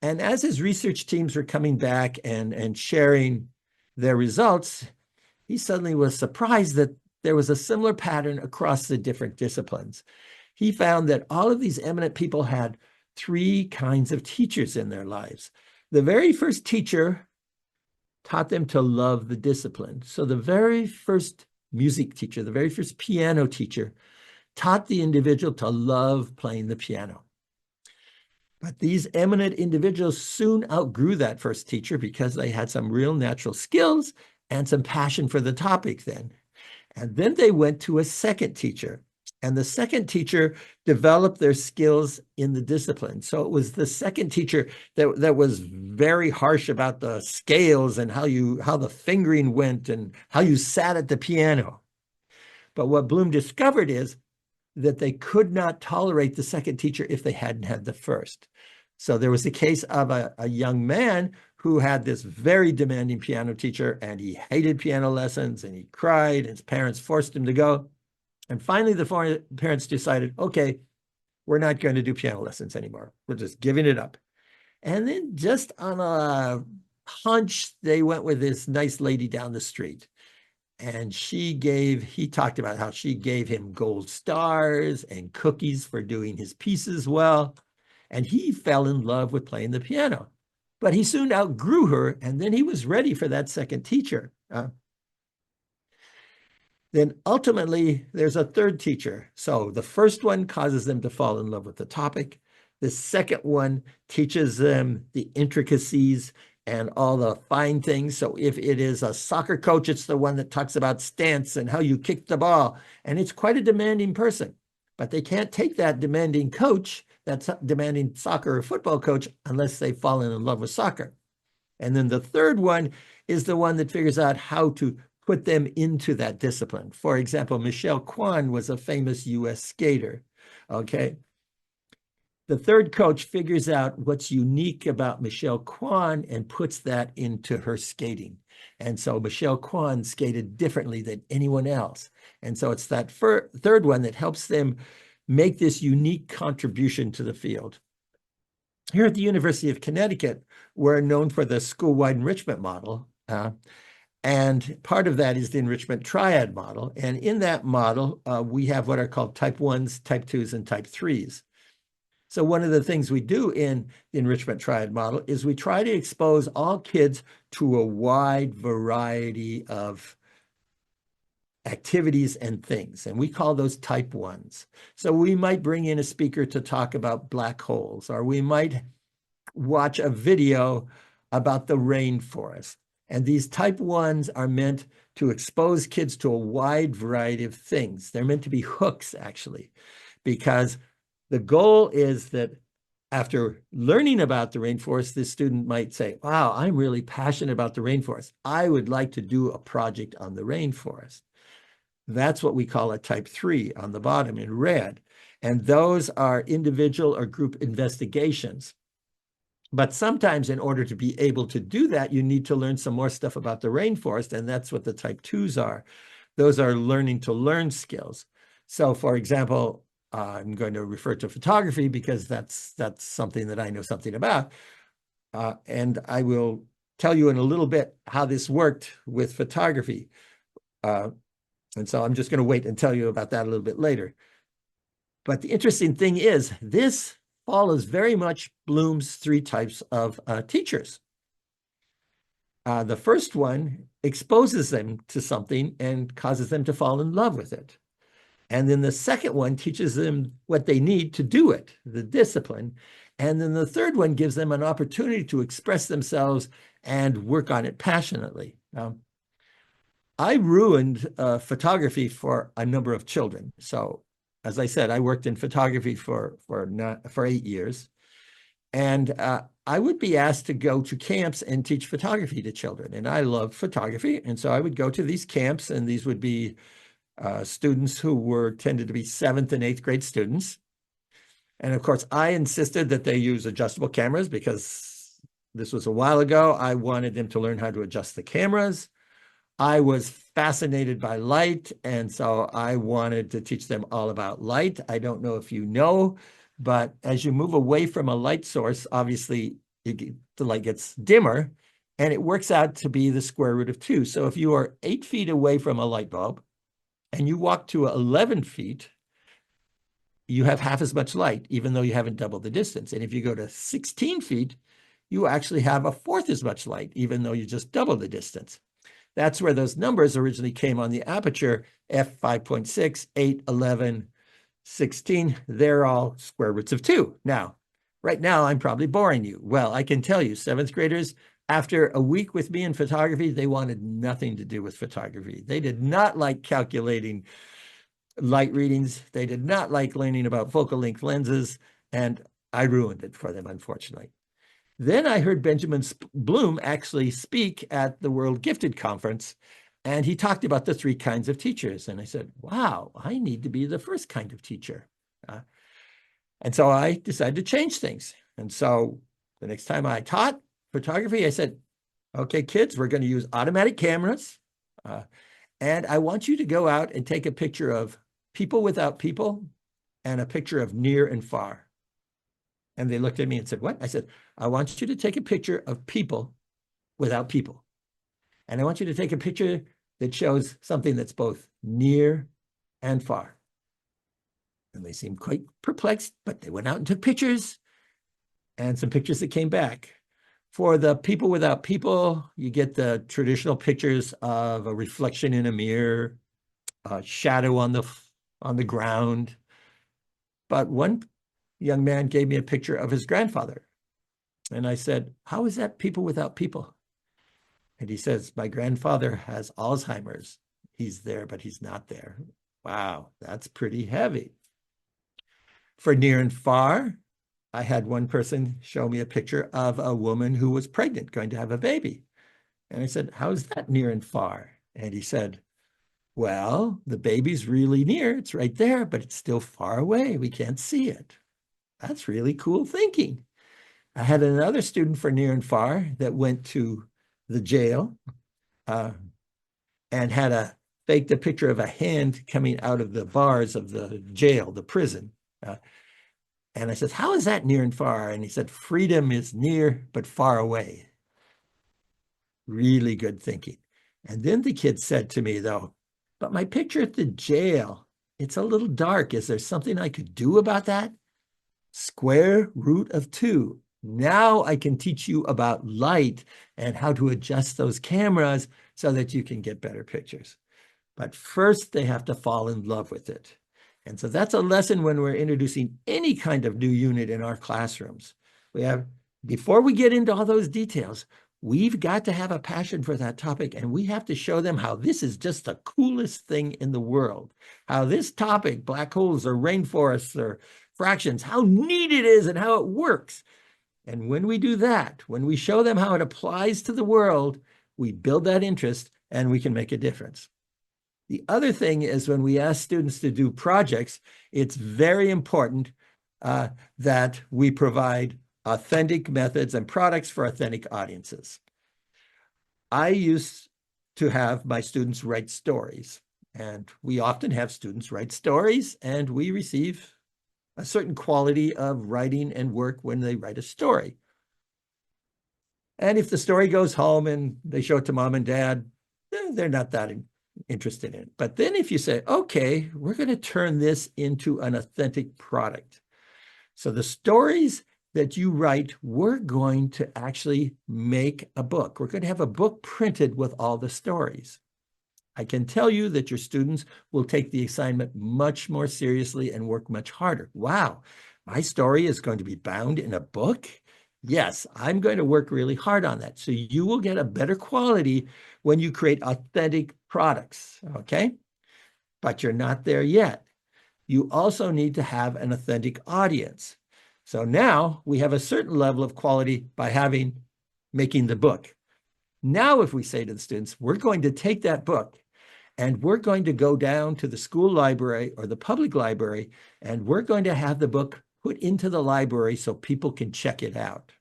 And as his research teams were coming back and sharing their results, he suddenly was surprised that there was a similar pattern across the different disciplines. He found that all of these eminent people had three kinds of teachers in their lives. The very first teacher taught them to love the discipline. So the very first music teacher, the very first piano teacher, taught the individual to love playing the piano. But these eminent individuals soon outgrew that first teacher because they had some real natural skills and some passion for the topic then. And then they went to a second teacher. And the second teacher developed their skills in the discipline. So it was the second teacher that was very harsh about the scales and how the fingering went and how you sat at the piano. But what Bloom discovered is that they could not tolerate the second teacher if they hadn't had the first. So there was a case of a young man who had this very demanding piano teacher, and he hated piano lessons, and he cried, and his parents forced him to go. And finally, the parents decided, okay, we're not going to do piano lessons anymore. We're just giving it up. And then just on a hunch, they went with this nice lady down the street. And he talked about how she gave him gold stars and cookies for doing his pieces well. And he fell in love with playing the piano. But he soon outgrew her, and then he was ready for that second teacher. Then ultimately, there's a third teacher. So the first one causes them to fall in love with the topic. The second one teaches them the intricacies and all the fine things. So if it is a soccer coach, it's the one that talks about stance and how you kick the ball. And it's quite a demanding person. But they can't take that demanding coach, that demanding soccer or football coach, unless they've fallen in love with soccer. And then the third one is the one that figures out how to put them into that discipline. For example, Michelle Kwan was a famous US skater, okay? The third coach figures out what's unique about Michelle Kwan and puts that into her skating. And so Michelle Kwan skated differently than anyone else. And so it's that third one that helps them make this unique contribution to the field. Here at the University of Connecticut, we're known for the school-wide enrichment model. And part of that is the enrichment triad model. And in that model, we have what are called type 1s, type 2s, and type 3s. So one of the things we do in the enrichment triad model is we try to expose all kids to a wide variety of activities and things, and we call those type 1s. So we might bring in a speaker to talk about black holes, or we might watch a video about the rainforest. And these type 1s are meant to expose kids to a wide variety of things. They're meant to be hooks, actually, because the goal is that after learning about the rainforest, this student might say, wow, I'm really passionate about the rainforest. I would like to do a project on the rainforest. That's what we call a type 3 on the bottom in red. And those are individual or group investigations. But sometimes in order to be able to do that, you need to learn some more stuff about the rainforest, and that's what the type 2s are. Those are learning to learn skills. So for example, I'm going to refer to photography because that's something that I know something about. And I will tell you in a little bit how this worked with photography. And so I'm just going to wait and tell you about that a little bit later. But the interesting thing is this follows very much Bloom's 3 types of teachers. The first one exposes them to something and causes them to fall in love with it. And then the second one teaches them what they need to do it, the discipline. And then the third one gives them an opportunity to express themselves and work on it passionately. I ruined photography for a number of children. So as I said, I worked in photography for 8 years. And I would be asked to go to camps and teach photography to children. And I love photography. And so I would go to these camps, and these would be students who tended to be 7th and 8th grade students. And of course, I insisted that they use adjustable cameras because this was a while ago. I wanted them to learn how to adjust the cameras. I was fascinated by light, and so I wanted to teach them all about light. I don't know if you know, but as you move away from a light source, obviously the light gets dimmer, and it works out to be the square root of 2. So if you are 8 feet away from a light bulb and you walk to 11 feet, you have half as much light, even though you haven't doubled the distance. And if you go to 16 feet, you actually have 1/4 as much light, even though you just doubled the distance. That's where those numbers originally came on the aperture, f5.6, 8, 11, 16. They're all square roots of 2. Now, right now, I'm probably boring you. Well, I can tell you, 7th graders, after a week with me in photography, they wanted nothing to do with photography. They did not like calculating light readings. They did not like learning about focal length lenses, and I ruined it for them, unfortunately. Then I heard Benjamin Bloom actually speak at the World Gifted Conference, and he talked about the 3 kinds of teachers. And I said, wow, I need to be the first kind of teacher. And so I decided to change things. And so the next time I taught photography, I said, okay, kids, we're going to use automatic cameras. And I want you to go out and take a picture of people without people and a picture of near and far. And they looked at me and said, what? I said, I want you to take a picture of people without people. And I want you to take a picture that shows something that's both near and far. And they seemed quite perplexed, but they went out and took pictures, and some pictures that came back. For the people without people, you get the traditional pictures of a reflection in a mirror, a shadow on the ground. But one young man gave me a picture of his grandfather. And I said, how is that people without people? And he says, my grandfather has Alzheimer's. He's there, but he's not there. Wow, that's pretty heavy. For near and far, I had one person show me a picture of a woman who was pregnant, going to have a baby. And I said, how's that near and far? And he said, well, the baby's really near. It's right there, but it's still far away. We can't see it. That's really cool thinking. I had another student for near and far that went to the jail and had a faked a picture of a hand coming out of the bars of the jail, the prison. And I said, how is that near and far? And he said, freedom is near but far away. Really good thinking. And then the kid said to me, though, but my picture at the jail, it's a little dark. Is there something I could do about that? Square root of 2. Now I can teach you about light and how to adjust those cameras so that you can get better pictures. But first, they have to fall in love with it. And so that's a lesson when we're introducing any kind of new unit in our classrooms. Before we get into all those details, we've got to have a passion for that topic, and we have to show them how this is just the coolest thing in the world. How this topic, black holes or rainforests or fractions, how neat it is and how it works. And when we do that, when we show them how it applies to the world, we build that interest and we can make a difference. The other thing is when we ask students to do projects, it's very important that we provide authentic methods and products for authentic audiences. I used to have my students write stories, and we often have students write stories, and we receive a certain quality of writing and work when they write a story. And if the story goes home and they show it to mom and dad, they're not that interested in it. But then if you say, okay, we're going to turn this into an authentic product. So the stories that you write, we're going to actually make a book. We're going to have a book printed with all the stories. I can tell you that your students will take the assignment much more seriously and work much harder. Wow, my story is going to be bound in a book? Yes, I'm going to work really hard on that. So you will get a better quality when you create authentic products, okay? But you're not there yet. You also need to have an authentic audience. So now we have a certain level of quality by making the book. Now, if we say to the students, we're going to take that book and we're going to go down to the school library or the public library, and we're going to have the book put into the library so people can check it out.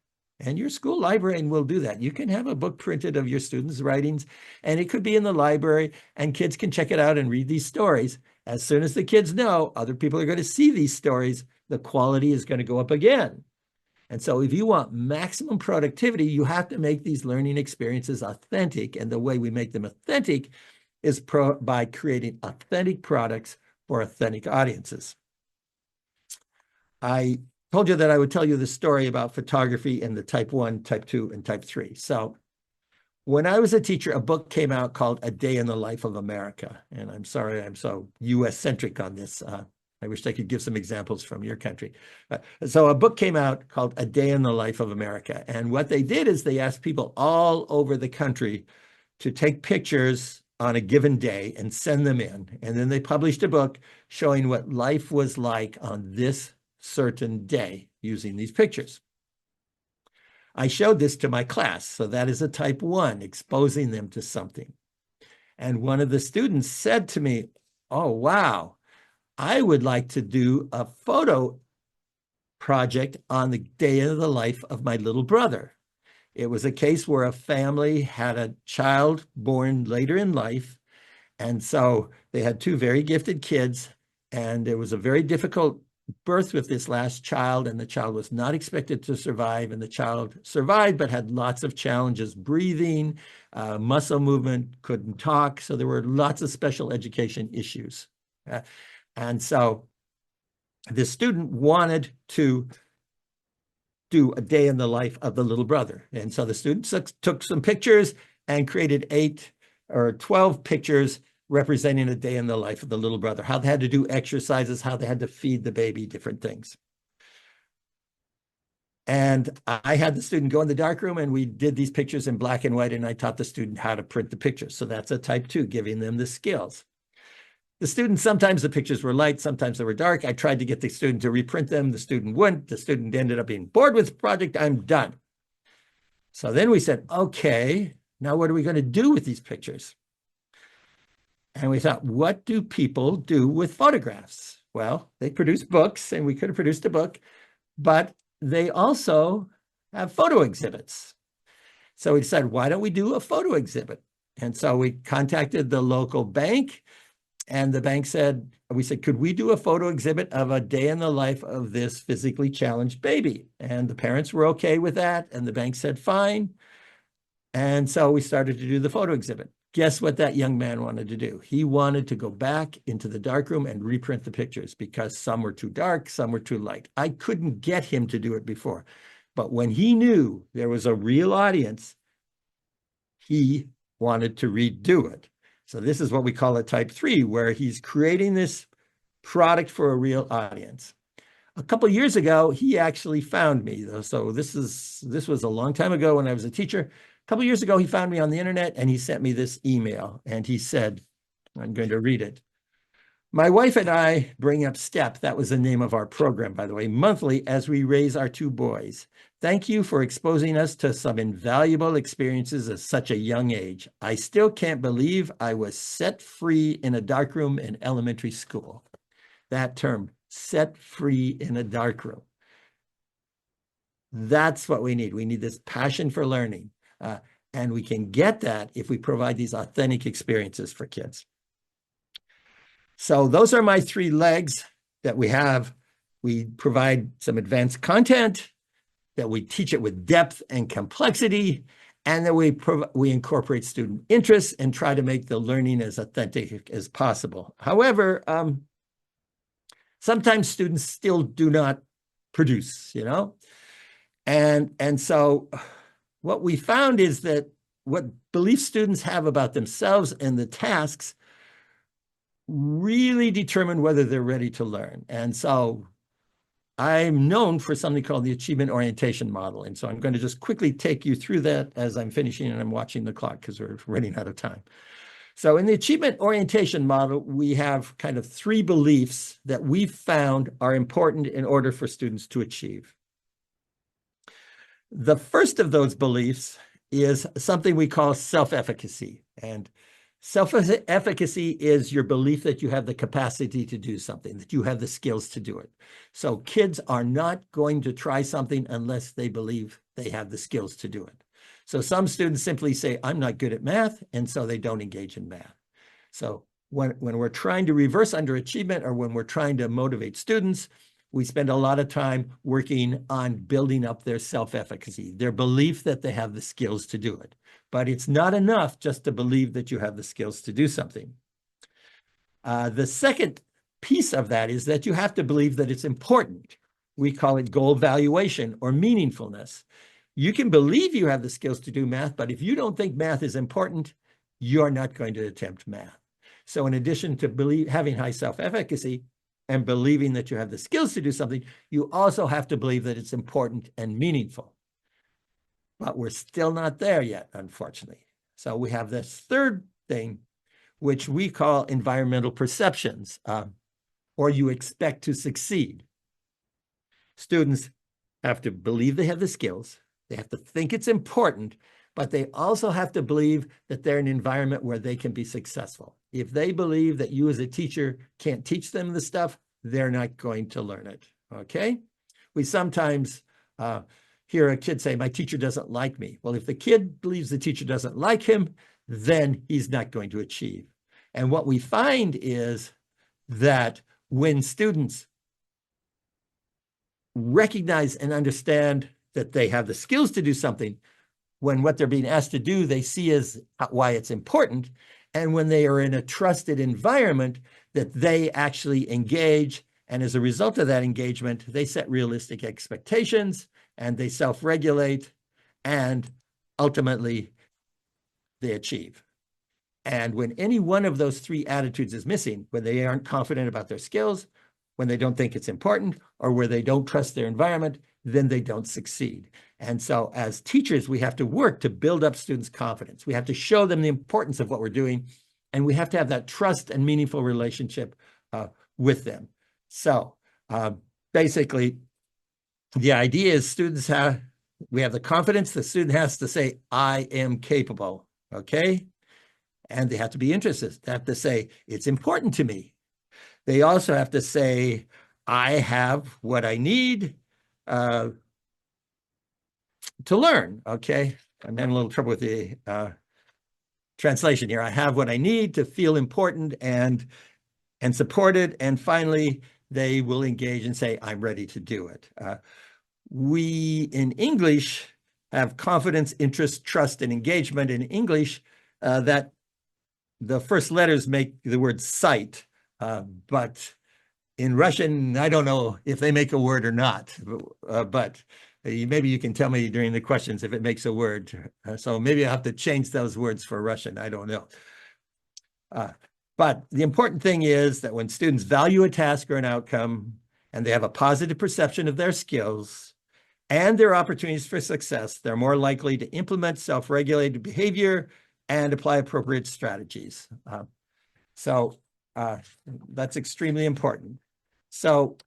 And your school librarian will do that. You can have a book printed of your students' writings, and it could be in the library, and kids can check it out and read these stories. As soon as the kids know other people are going to see these stories, the quality is going to go up again. And so if you want maximum productivity, you have to make these learning experiences authentic. And the way we make them authentic is by creating authentic products for authentic audiences. I told you that I would tell you the story about photography in the type 1, type 2, and type 3. So when I was a teacher, a book came out called A Day in the Life of America. And I'm sorry I'm so US-centric on this. I wish I could give some examples from your country. So a book came out called A Day in the Life of America. And what they did is they asked people all over the country to take pictures on a given day and send them in. And then they published a book showing what life was like on this certain day using these pictures. I showed this to my class. So that is a type 1, exposing them to something. And one of the students said to me, oh, wow, I would like to do a photo project on the day of the life of my little brother. It was a case where a family had a child born later in life. And so they had 2 very gifted kids. And it was a very difficult birth with this last child. And the child was not expected to survive. And the child survived, but had lots of challenges, breathing, muscle movement, couldn't talk. So there were lots of special education issues. And so the student wanted to do a day in the life of the little brother. And so the student took some pictures and created 8 or 12 pictures representing a day in the life of the little brother, how they had to do exercises, how they had to feed the baby, different things. And I had the student go in the darkroom and we did these pictures in black and white, and I taught the student how to print the pictures. So that's a type 2, giving them the skills. The students, sometimes the pictures were light, sometimes they were dark. I tried to get the student to reprint them. The student wouldn't. The student ended up being bored with the project. I'm done. So then we said, okay, now what are we going to do with these pictures? And we thought, what do people do with photographs? Well, they produce books, and we could have produced a book, but they also have photo exhibits. So we decided, why don't we do a photo exhibit? And so we contacted the local bank, and the bank said, we said, could we do a photo exhibit of a day in the life of this physically challenged baby? And the parents were okay with that. And the bank said, fine. And so we started to do the photo exhibit. Guess what that young man wanted to do? He wanted to go back into the darkroom and reprint the pictures because some were too dark, some were too light. I couldn't get him to do it before. But when he knew there was a real audience, he wanted to redo it. So this is what we call a type 3, where he's creating this product for a real audience. A couple of years ago, he actually found me. So this was a long time ago when I was a teacher. A couple of years ago, he found me on the internet and he sent me this email. And he said, I'm going to read it. My wife and I bring up STEP, that was the name of our program, by the way, monthly as we raise our 2 boys. Thank you for exposing us to some invaluable experiences at such a young age. I still can't believe I was set free in a darkroom in elementary school. That term, set free in a darkroom. That's what we need. We need this passion for learning. And we can get that if we provide these authentic experiences for kids. So those are my 3 legs that we have. We provide some advanced content, that we teach it with depth and complexity, and that we incorporate student interests and try to make the learning as authentic as possible. However, sometimes students still do not produce, And so what we found is that what belief students have about themselves and the tasks really determine whether they're ready to learn. And so I'm known for something called the achievement orientation model. And so I'm going to just quickly take you through that as I'm finishing and I'm watching the clock because we're running out of time. So in the achievement orientation model, we have kind of 3 beliefs that we've found are important in order for students to achieve. The first of those beliefs is something we call self-efficacy. And self-efficacy is your belief that you have the capacity to do something, that you have the skills to do it. So kids are not going to try something unless they believe they have the skills to do it. So some students simply say, I'm not good at math, and so they don't engage in math. So when we're trying to reverse underachievement or when we're trying to motivate students, we spend a lot of time working on building up their self-efficacy, their belief that they have the skills to do it. But it's not enough just to believe that you have the skills to do something. The second piece of that is that you have to believe that it's important. We call it goal valuation or meaningfulness. You can believe you have the skills to do math, but if you don't think math is important, you're not going to attempt math. So in addition to having high self-efficacy and believing that you have the skills to do something, you also have to believe that it's important and meaningful. But we're still not there yet, unfortunately. So we have this third thing, which we call environmental perceptions, or you expect to succeed. Students have to believe they have the skills. They have to think it's important, but they also have to believe that they're in an environment where they can be successful. If they believe that you as a teacher can't teach them the stuff, they're not going to learn it, okay? We sometimes hear a kid say, my teacher doesn't like me. Well, if the kid believes the teacher doesn't like him, then he's not going to achieve. And what we find is that when students recognize and understand that they have the skills to do something, when what they're being asked to do, they see as why it's important. And when they are in a trusted environment, that they actually engage. And as a result of that engagement, they set realistic expectations and they self-regulate and ultimately they achieve. And when any one of those 3 attitudes is missing, when they aren't confident about their skills, when they don't think it's important, or where they don't trust their environment, then they don't succeed. And so as teachers, we have to work to build up students' confidence. We have to show them the importance of what we're doing, and we have to have that trust and meaningful relationship with them. So basically, the idea is we have the confidence. The student has to say, I am capable, okay? And they have to be interested. They have to say, it's important to me. They also have to say, I have what I need to learn, okay? I'm having a little trouble with the translation here. I have what I need to feel important and supported. And finally, they will engage and say, I'm ready to do it. We in English have confidence, interest, trust, and engagement. In English, that the first letters make the word sight, but in Russian, I don't know if they make a word or not, but maybe you can tell me during the questions if it makes a word. So maybe I have to change those words for Russian. I don't know. But the important thing is that when students value a task or an outcome, and they have a positive perception of their skills and their opportunities for success, they're more likely to implement self-regulated behavior and apply appropriate strategies. So that's extremely important. So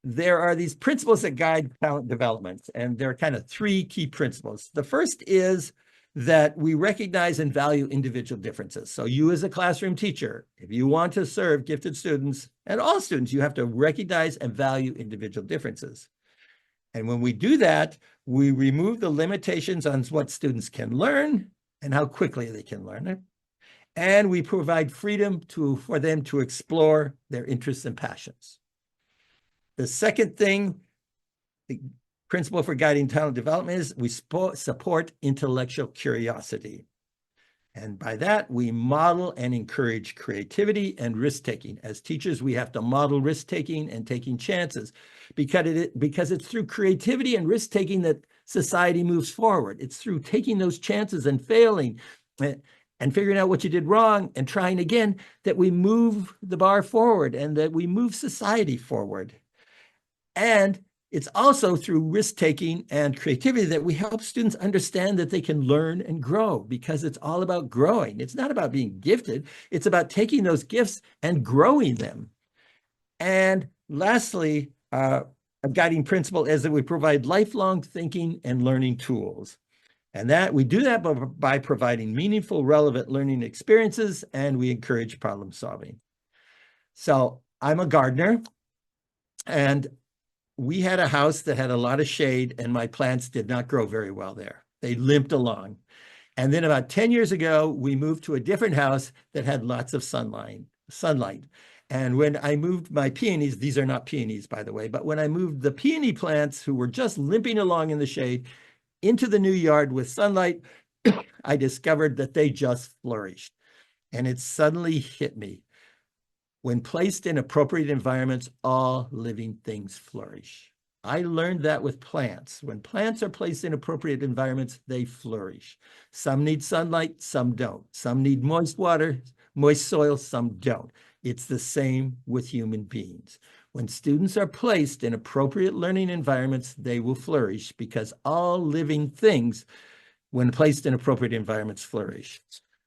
there are these principles that guide talent development, and there are kind of three key principles. The first is that we recognize and value individual differences. So you as a classroom teacher, if you want to serve gifted students and all students, you have to recognize and value individual differences. And when we do that, we remove the limitations on what students can learn and how quickly they can learn it. And we provide freedom for them to explore their interests and passions. The second thing, the principle for guiding talent development is we support intellectual curiosity. And by that, we model and encourage creativity and risk-taking. As teachers, we have to model risk-taking and taking chances because it's through creativity and risk-taking that society moves forward. It's through taking those chances and failing and figuring out what you did wrong and trying again that we move the bar forward and that we move society forward. And it's also through risk-taking and creativity that we help students understand that they can learn and grow, because it's all about growing. It's not about being gifted. It's about taking those gifts and growing them. And lastly, a guiding principle is that we provide lifelong thinking and learning tools. And that we do that by providing meaningful, relevant learning experiences, and we encourage problem solving. So I'm a gardener, and we had a house that had a lot of shade, and my plants did not grow very well there. They limped along. And then about 10 years ago, we moved to a different house that had lots of sunlight. And when I moved my peonies, these are not peonies, by the way, but when I moved the peony plants who were just limping along in the shade into the new yard with sunlight, I discovered that they just flourished. And it suddenly hit me. When placed in appropriate environments, all living things flourish. I learned that with plants. When plants are placed in appropriate environments, they flourish. Some need sunlight, some don't. Some need moist water, moist soil, some don't. It's the same with human beings. When students are placed in appropriate learning environments, they will flourish, because all living things, when placed in appropriate environments, flourish.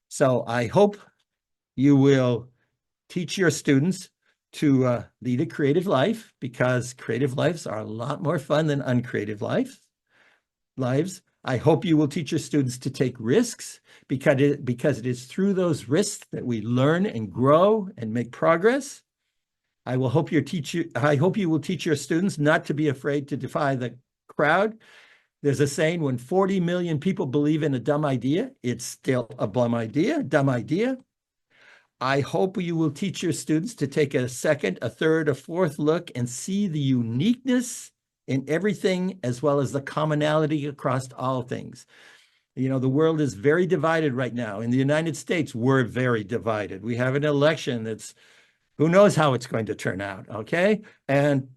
So I hope you will teach your students to lead a creative life, because creative lives are a lot more fun than uncreative lives. I hope you will teach your students to take risks, because it is through those risks that we learn and grow and make progress. I hope you will teach your students not to be afraid to defy the crowd. There's a saying, when 40 million people believe in a dumb idea, it's still a dumb idea. I hope you will teach your students to take a second, a third, a fourth look and see the uniqueness in everything, as well as the commonality across all things. You know, the world is very divided right now. In the United States, we're very divided. We have an election that's, who knows how it's going to turn out, okay? And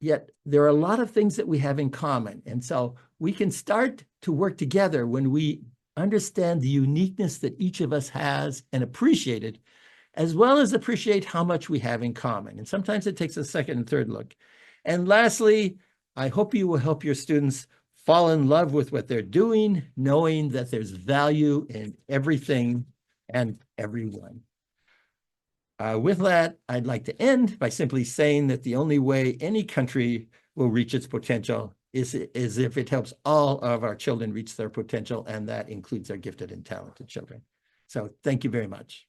yet there are a lot of things that we have in common. And so we can start to work together when we understand the uniqueness that each of us has and appreciate it, as well as appreciate how much we have in common. And sometimes it takes a second and third look. And lastly, I hope you will help your students fall in love with what they're doing, knowing that there's value in everything and everyone. With that, I'd like to end by simply saying that the only way any country will reach its potential is if it helps all of our children reach their potential, and that includes our gifted and talented children. So thank you very much.